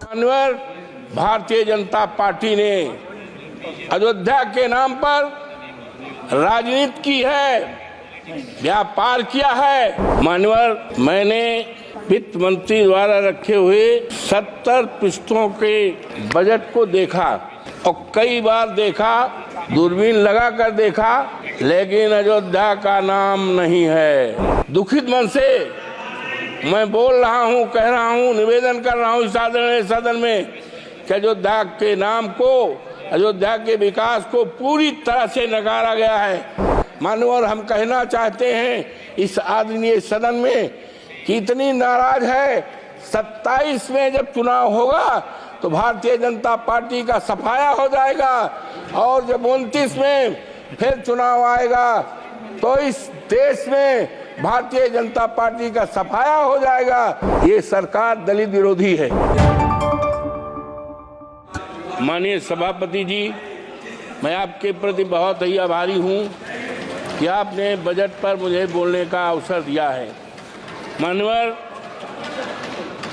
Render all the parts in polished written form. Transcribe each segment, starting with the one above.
माननीय भारतीय जनता पार्टी ने अयोध्या के नाम पर राजनीति की है, व्यापार किया है। माननीय मैंने वित्त मंत्री द्वारा रखे हुए 70 पृष्ठों के बजट को देखा और कई बार देखा, दूरबीन लगाकर देखा, लेकिन अयोध्या का नाम नहीं है। दुखित मन से मैं बोल रहा हूं, कह रहा हूं, निवेदन कर रहा हूं इस सदन में कि अयोध्या के नाम को, अयोध्या के विकास को पूरी तरह से नकारा गया है। माननीय हम कहना चाहते हैं इस आदरणीय सदन में कि इतनी नाराज है। 27 में जब चुनाव होगा तो भारतीय जनता पार्टी का सफाया हो जाएगा और जब 29 में फिर चुनाव आएगा तो इस देश में भारतीय जनता पार्टी का सफाया हो जाएगा। ये सरकार दलित विरोधी है। माननीय सभापति जी, मैं आपके प्रति बहुत ही आभारी हूं कि आपने बजट पर मुझे बोलने का अवसर दिया है। माननीय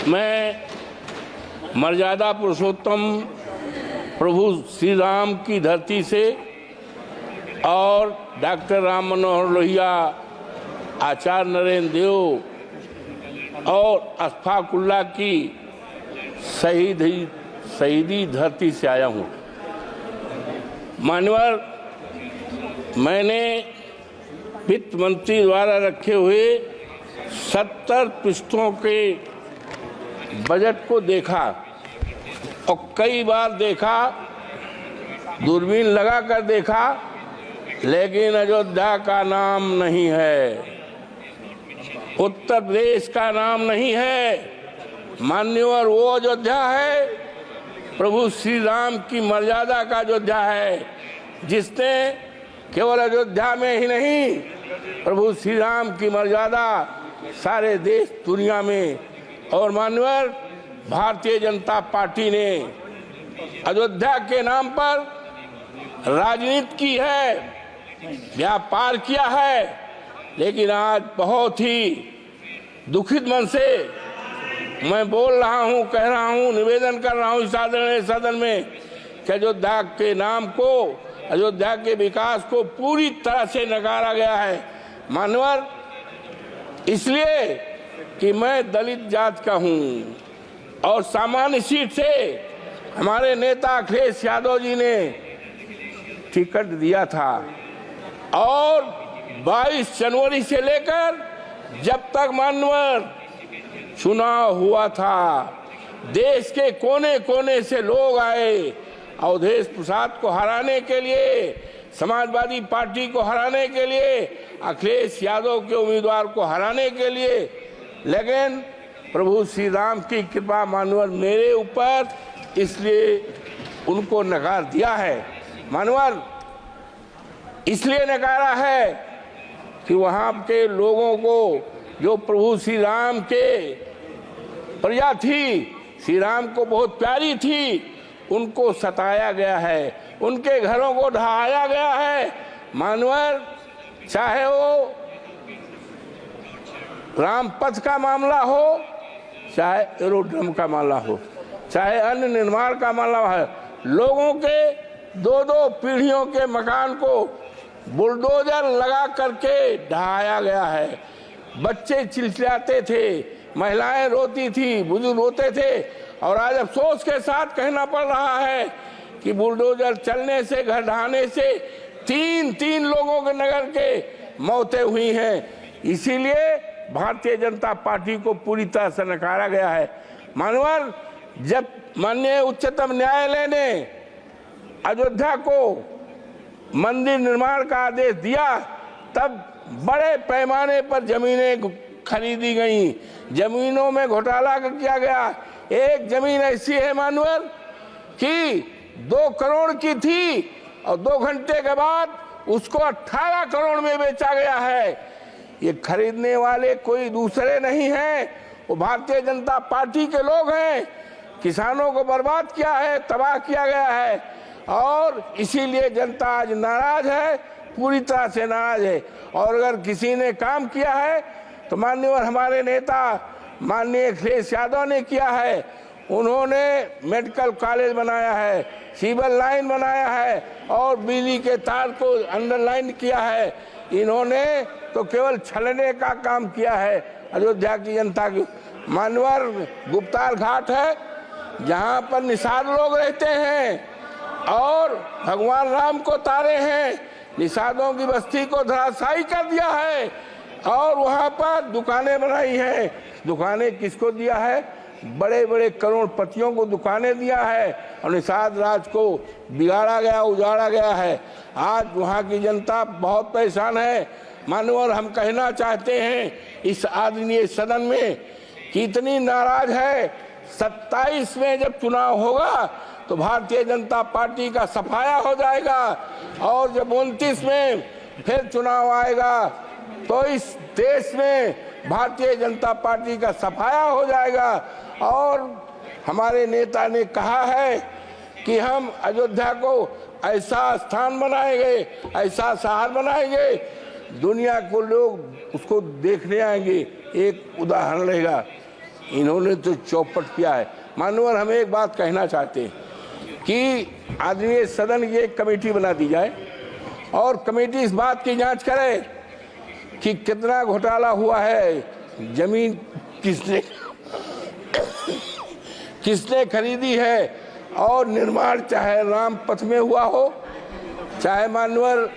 मैं मर्यादा पुरुषोत्तम प्रभु श्री राम की धरती से और डॉक्टर राम मनोहर लोहिया, आचार्य नरेंद्र देव और अशफाक उल्लाह की शहीदी धरती से आया हूँ। माननीय मैंने वित्त मंत्री द्वारा रखे हुए 70 पृष्ठों के बजट को देखा और कई बार देखा, दूरबीन लगाकर देखा, लेकिन अयोध्या का नाम नहीं है, उत्तर प्रदेश का नाम नहीं है। माननीय वो अयोध्या है प्रभु श्री राम की मर्यादा का अयोध्या है, जिसने केवल अयोध्या में ही नहीं प्रभु श्री राम की मर्यादा सारे देश दुनिया में। और माननीय भारतीय जनता पार्टी ने अयोध्या के नाम पर राजनीति की है, व्यापार किया है, लेकिन आज बहुत ही दुखित मन से मैं बोल रहा हूं, कह रहा हूं, निवेदन कर रहा हूं इस सदन में कि अयोध्या के नाम को, अयोध्या के विकास को पूरी तरह से नकारा गया है। माननीय इसलिए कि मैं दलित जात का हूं और सामान्य सीट से हमारे नेता अखिलेश यादव जी ने टिकट दिया था और 22 जनवरी से लेकर जब तक माननीय चुनाव हुआ था, देश के कोने कोने से लोग आए अवधेश प्रसाद को हराने के लिए, समाजवादी पार्टी को हराने के लिए, अखिलेश यादव के उम्मीदवार को हराने के लिए। लेकिन प्रभु श्री राम की कृपा माननीय मेरे ऊपर, इसलिए उनको नकार दिया है। माननीय इसलिए नकारा है कि वहाँ के लोगों को जो प्रभु श्री राम के प्रजा थी, श्री राम को बहुत प्यारी थी, उनको सताया गया है, उनके घरों को ढहाया गया है। माननीय चाहे वो रामपथ का मामला हो, चाहे एरोड्रम का मामला हो, चाहे अन्य निर्माण का मामला है, लोगों के 2-2 पीढ़ियों के मकान को बुलडोजर लगा करके ढहाया गया है। बच्चे चिल्लाते थे, महिलाएं रोती थी, बुजुर्ग रोते थे और आज अफसोस के साथ कहना पड़ रहा है कि बुलडोजर चलने से, घर ढहाने से 3 लोगों के नगर के मौतें हुई हैं। इसीलिए भारतीय जनता पार्टी को पूरी तरह से नकारा गया है। माननीय जब माननीय उच्चतम न्यायालय ने अयोध्या को मंदिर निर्माण का आदेश दिया, तब बड़े पैमाने पर जमीनें खरीदी गई, जमीनों में घोटाला किया गया। एक जमीन ऐसी है माननीय कि 2 करोड़ की थी और 2 घंटे के बाद उसको 18 करोड़ में बेचा गया है। ये खरीदने वाले कोई दूसरे नहीं हैं, वो भारतीय जनता पार्टी के लोग हैं। किसानों को बर्बाद किया है, तबाह किया गया है और इसीलिए जनता आज नाराज है, पूरी तरह से नाराज है। और अगर किसी ने काम किया है तो माननीय हमारे नेता माननीय अखिलेश यादव ने किया है। उन्होंने मेडिकल कॉलेज बनाया है, सिविल लाइन बनाया है और बिजली के तार को अंडरलाइन किया है। इन्होंने तो केवल छलने का काम किया है अयोध्या की जनता की। मानवर गुप्तार घाट है जहां पर निषाद लोग रहते हैं और भगवान राम को तारे हैं, निषादों की बस्ती को धराशायी कर दिया है और वहां पर दुकानें बनाई है। दुकानें किसको दिया है? बड़े बड़े करोड़पतियों को दुकानें दिया है और निषाद राज को बिगाड़ा गया, उजाड़ा गया है। आज वहाँ की जनता बहुत परेशान है। मानवर हम कहना चाहते हैं इस आदरणीय सदन में कि इतनी नाराज है। 27 में जब चुनाव होगा तो भारतीय जनता पार्टी का सफाया हो जाएगा और जब 29 में फिर चुनाव आएगा तो इस देश में भारतीय जनता पार्टी का सफाया हो जाएगा। और हमारे नेता ने कहा है कि हम अयोध्या को ऐसा स्थान बनाएंगे, ऐसा शहर बनाएंगे, दुनिया को लोग उसको देखने आएंगे, एक उदाहरण रहेगा। इन्होंने तो चौपट किया है। मानवर हम एक बात कहना चाहते हैं कि आदरणीय सदन की एक कमेटी बना दी जाए और कमेटी इस बात की जांच करे कि कितना घोटाला हुआ है, जमीन किसने खरीदी है और निर्माण चाहे राम पथ में हुआ हो, चाहे मानवर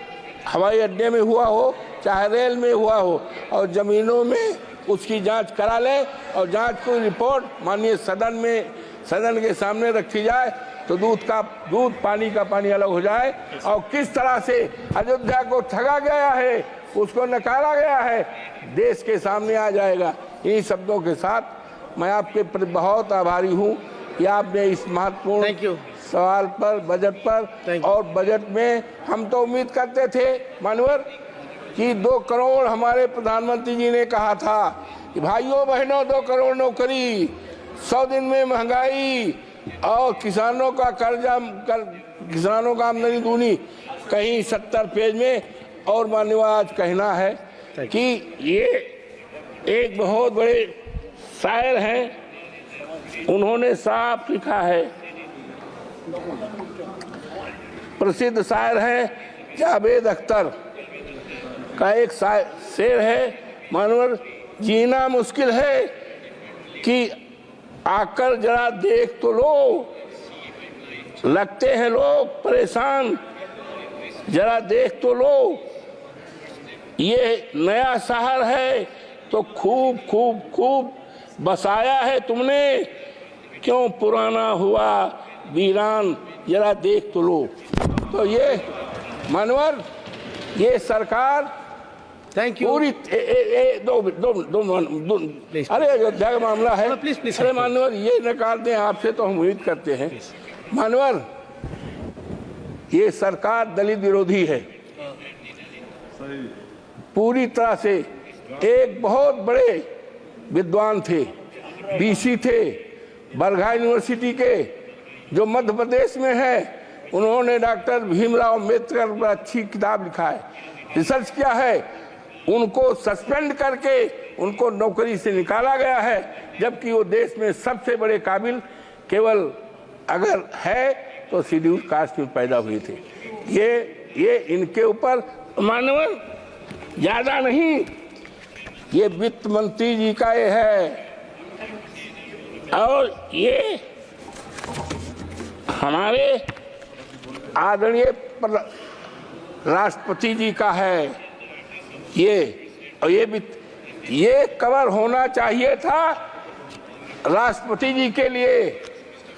हवाई अड्डे में हुआ हो, चाहे रेल में हुआ हो, और जमीनों में उसकी जांच करा ले और जांच की रिपोर्ट माननीय सदन के सामने रखी जाए तो दूध पानी का पानी अलग हो जाए। और किस तरह से अयोध्या को ठगा गया है, उसको नकारा गया है, देश के सामने आ जाएगा। इन्हीं शब्दों के साथ मैं आपके प्रति बहुत आभारी हूँ कि आपने इस महत्वपूर्ण सवाल पर, बजट पर, और बजट में हम तो उम्मीद करते थे मानवर कि 2 करोड़ हमारे प्रधानमंत्री जी ने कहा था कि भाइयों बहनों 2 करोड़ नौकरी, 100 दिन में महंगाई और किसानों का कर्जा किसानों का आमदनी दूनी, कहीं 70 पेज में। और माननीय आज कहना है कि ये एक बहुत बड़े शायर हैं, उन्होंने साफ लिखा है, प्रसिद्ध शायर हैं जावेद अख्तर का एक शेर है, मानवर जीना मुश्किल है कि आकर जरा देख तो लो, लगते हैं लोग परेशान, जरा देख तो लो, ये नया शहर है तो खूब खूब खूब बसाया है तुमने, क्यों पुराना हुआ वीरान, जरा देख तो लो। तो ये मानवर ये सरकार पूरी दो अरे अयोध्या का मामला है, अरे मानवर ये नकार दें, आपसे तो हम उम्मीद करते हैं। मानवर ये सरकार दलित विरोधी है पूरी तरह से। एक बहुत बड़े विद्वान थे, बीसी थे, बरघा यूनिवर्सिटी के, जो मध्य प्रदेश में है, उन्होंने डॉक्टर भीमराव अम्बेडकर पर अच्छी किताब लिखा है, रिसर्च किया है। उनको सस्पेंड करके उनको नौकरी से निकाला गया है, जबकि वो देश में सबसे बड़े काबिल केवल अगर है तो शेड्यूल कास्ट में पैदा हुए थे। ये इनके ऊपर मानवर ज्यादा नहीं, ये वित्त मंत्री जी का ये है और ये हमारे आदरणीय राष्ट्रपति जी का है। और ये कवर होना चाहिए था राष्ट्रपति जी के लिए,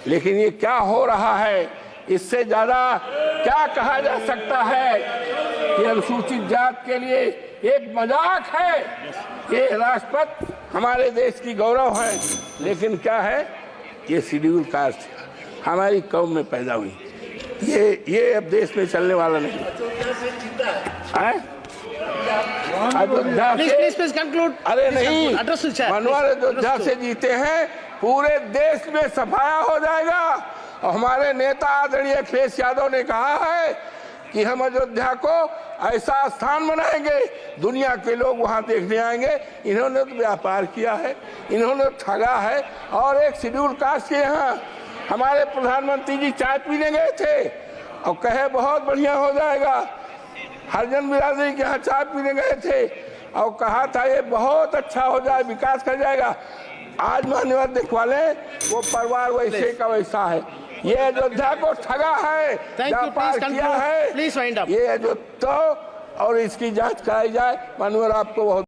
लेकिन ये क्या हो रहा है, इससे ज्यादा क्या कहा जा सकता है कि अनुसूचित जात के लिए एक मजाक है। ये राष्ट्रपति हमारे देश की गौरव है, लेकिन क्या है, ये शेड्यूल कास्ट हमारी कौम में पैदा हुई, ये अब देश में चलने वाला नहीं है। Please conclude. अरे नहीं, Address the chair. मनोहर अयोध्या से जीते हैं, पूरे देश में सफाया हो जाएगा। और हमारे नेता आदरणीय अखिलेश यादव ने कहा है कि हम अयोध्या को ऐसा स्थान बनाएंगे, दुनिया के लोग वहां देखने आएंगे। इन्होंने तो व्यापार किया है, इन्होंने ठगा है। और एक शेड्यूल कास्ट के यहाँ हमारे प्रधानमंत्री जी चाय पीने गए थे और कहे बहुत बढ़िया हो जाएगा। हरिजन बिरादरी के यहाँ चाय पीने गए थे और कहा था ये बहुत अच्छा हो जाए, विकास कर जाएगा। आज मान्यवर दिखवा लें, वो परिवार वैसे का वैसा है। ये अयोध्या को ठगा है, व्यापार किया है। ये अयोध्या और इसकी जांच कराई जाए। मान्यवर आपको बहुत